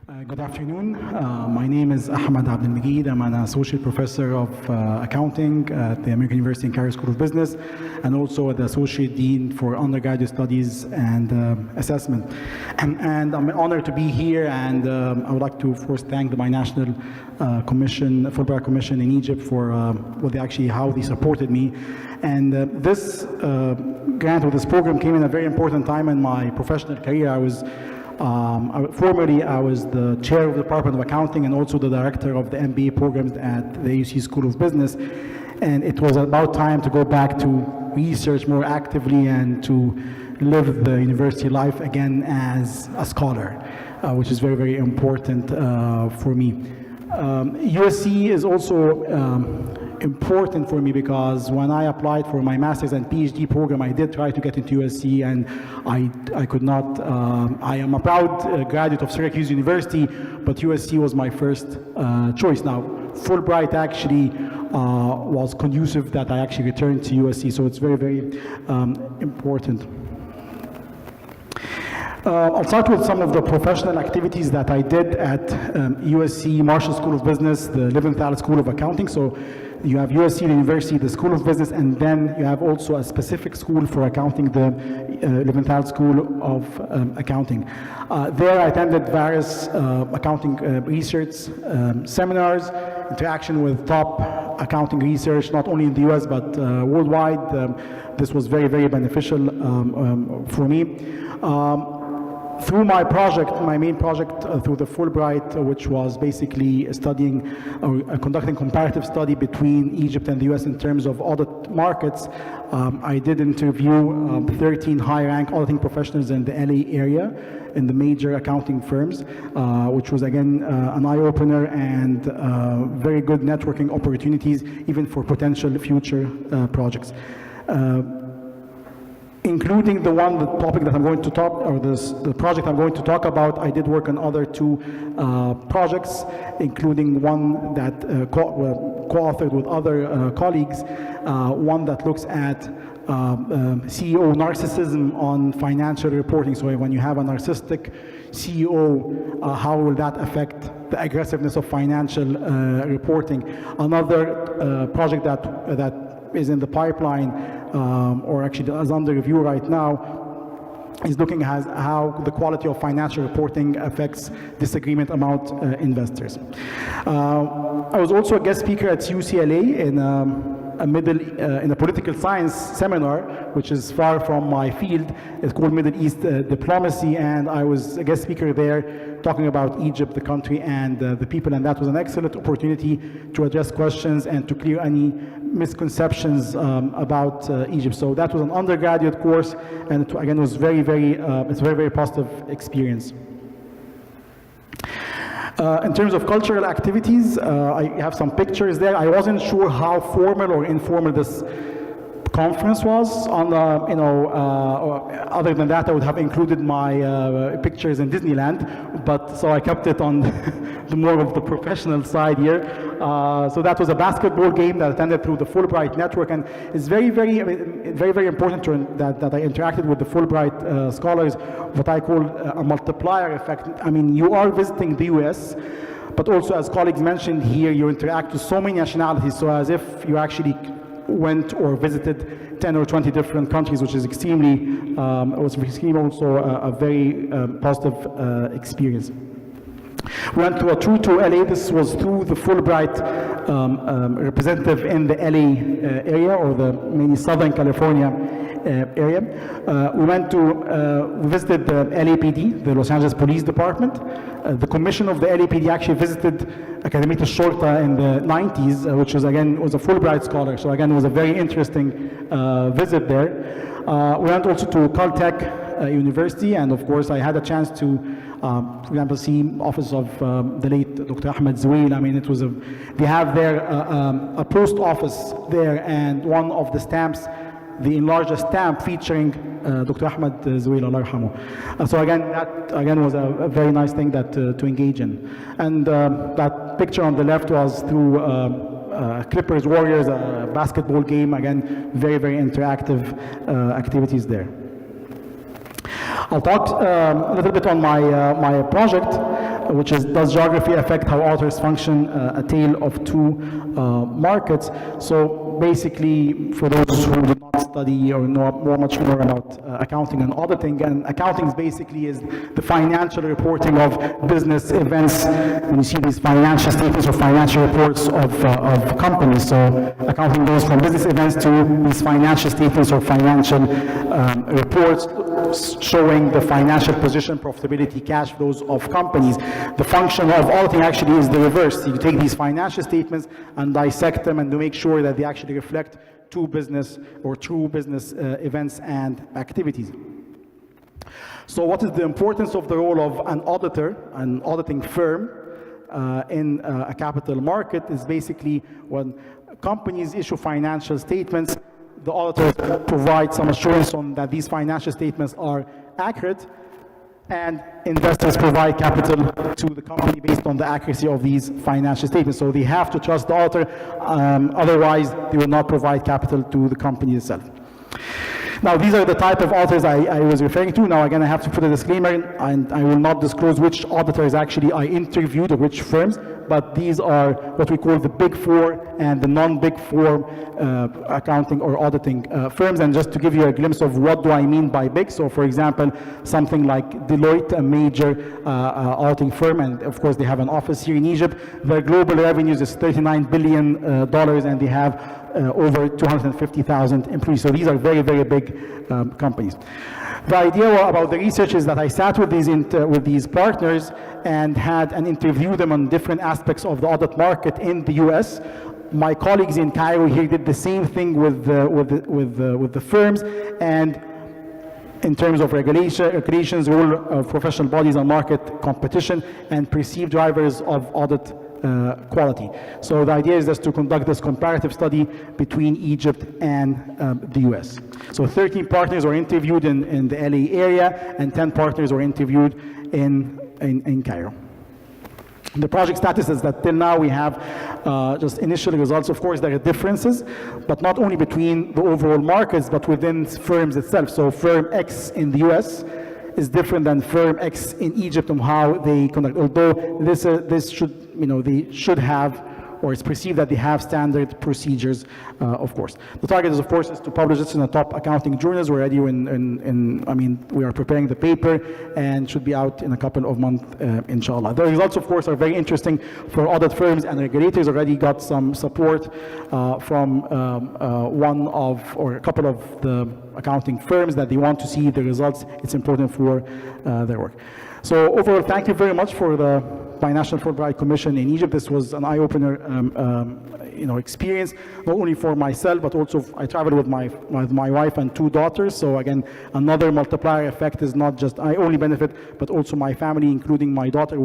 Good afternoon. My name is Ahmed AbdelMeguid. I'm an associate professor of accounting at the American University in Cairo School of Business, and also the associate dean for undergraduate studies and assessment. And I'm honored to be here, and I would like to first thank the Binational Commission, Fulbright Commission in Egypt for how they supported me. And this grant or this program came in a very important time in my professional career. Formerly, I was the chair of the Department of Accounting and also the director of the MBA programs at the AUC School of Business. And it was about time to go back to research more actively and to live the university life again as a scholar, which is very, very important for me. USC is also important for me because when I applied for my master's and PhD program, I did try to get into USC, and I could not. I am a proud graduate of Syracuse University, but USC was my first choice. Now, Fulbright actually was conducive that I actually returned to USC, so it's very, very important. I'll start with some of the professional activities that I did at USC Marshall School of Business, the Leventhal School of Accounting. So you have USC University, the School of Business, and then you have also a specific school for accounting, the Leventhal School of Accounting. There I attended various accounting research seminars, interaction with top accounting research, not only in the US but worldwide. This was very, very beneficial for me. Through my project, my main project through the Fulbright, which was basically studying or conducting comparative study between Egypt and the US in terms of audit markets, I did interview 13 high-rank auditing professionals in the LA area in the major accounting firms, which was again an eye-opener and very good networking opportunities even for potential future projects. Including the topic that I'm going to talk, or the project I'm going to talk about, I did work on other two projects, including one that co-authored with other colleagues, one that looks at CEO narcissism on financial reporting. So when you have a narcissistic CEO, how will that affect the aggressiveness of financial reporting? Another project that is in the pipeline, or actually is under review right now, is looking at how the quality of financial reporting affects disagreement among investors. I was also a guest speaker at UCLA in a political science seminar, which is far from my field. It's called Middle East Diplomacy, and I was a guest speaker there talking about Egypt, the country, and the people, and that was an excellent opportunity to address questions and to clear any misconceptions about Egypt. So that was an undergraduate course, and it, again, was it's a very, very positive experience. In terms of cultural activities, I have some pictures there. I wasn't sure how formal or informal this conference was. Other than that, I would have included my pictures in Disneyland, but so I kept it on the more of the professional side here. So that was a basketball game that I attended through the Fulbright network, and it's very, very important that I interacted with the Fulbright scholars, what I call a multiplier effect. I mean, you are visiting the US, but also, as colleagues mentioned here, you interact with so many nationalities, so as if you actually went or visited 10 or 20 different countries, which is extremely also a very positive experience. We went to a tour to LA. This was through the Fulbright representative in the LA area, or the mainly Southern California area. We visited the LAPD, the Los Angeles Police Department. The commission of the LAPD actually visited Academia Shorta in the 90s, which was a Fulbright scholar. So again, it was a very interesting visit there. We went also to Caltech University, and of course I had a chance to, for example, see office of the late Dr. Ahmed AbdelMeguid. I mean, they have there a post office there, and one of the stamps, the enlarged stamp featuring Dr. Ahmed AbdelMeguid, Allah yarhamu. So again, that was a very nice thing to engage in. And that picture on the left was through Clippers Warriors, a basketball game. Again, very, very interactive activities there. I'll talk a little bit on my project. which is, does geography affect how auditors function? A tale of two markets. So basically, for those who do not study or know much more about accounting and auditing, and accounting basically is the financial reporting of business events. When you see these financial statements or financial reports of companies, so accounting goes from business events to these financial statements or financial reports showing the financial position, profitability, cash flows of companies. The function of auditing actually is the reverse. You take these financial statements and dissect them and to make sure that they actually reflect true business events and activities. So what is the importance of the role of an auditor, an auditing firm in a capital market? Is basically when companies issue financial statements, the auditors provide some assurance on that these financial statements are accurate, and investors provide capital to the company based on the accuracy of these financial statements. So they have to trust the auditor, otherwise they will not provide capital to the company itself. Now, these are the type of auditors I was referring to. Now, again, I have to put a disclaimer, and I will not disclose which auditors actually I interviewed or which firms, but these are what we call the Big Four and the non-Big Four accounting or auditing firms. And just to give you a glimpse of what do I mean by big, so for example, something like Deloitte, a major auditing firm, and of course they have an office here in Egypt. Their global revenues is $39 billion, and they have over 250,000 employees. So these are very, very big companies. The idea about the research is that I sat with these partners and had and interviewed them on different aspects of the audit market in the US. My colleagues in Cairo here did the same thing with the firms, and in terms of regulations, role of professional bodies on market competition, and perceived drivers of audit quality. So the idea is just to conduct this comparative study between Egypt and the US. So 13 partners were interviewed in the LA area, and 10 partners were interviewed in Cairo. The project status is that till now we have just initial results. Of course, there are differences, but not only between the overall markets, but within firms itself. So firm X in the US is different than firm X in Egypt on how they conduct. Although this should, they should have, or it's perceived that they have standard procedures, of course. The target is, of course, is to publish this in the top accounting journals. We're already we are preparing the paper and should be out in a couple of months, inshallah. The results, of course, are very interesting for audit firms, and regulators already got some support from one of, or a couple of the accounting firms that they want to see the results. It's important for their work. So overall, thank you very much for the Binational Fulbright Commission in Egypt. This was an eye-opener, experience, not only for myself, but also I traveled with my wife and 2 daughters. So again, another multiplier effect is not just I only benefit, but also my family, including my daughter,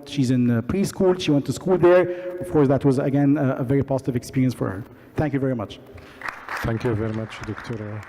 she's in preschool. She went to school there. Of course, that was again a very positive experience for her. Thank you very much. Thank you very much, Dr.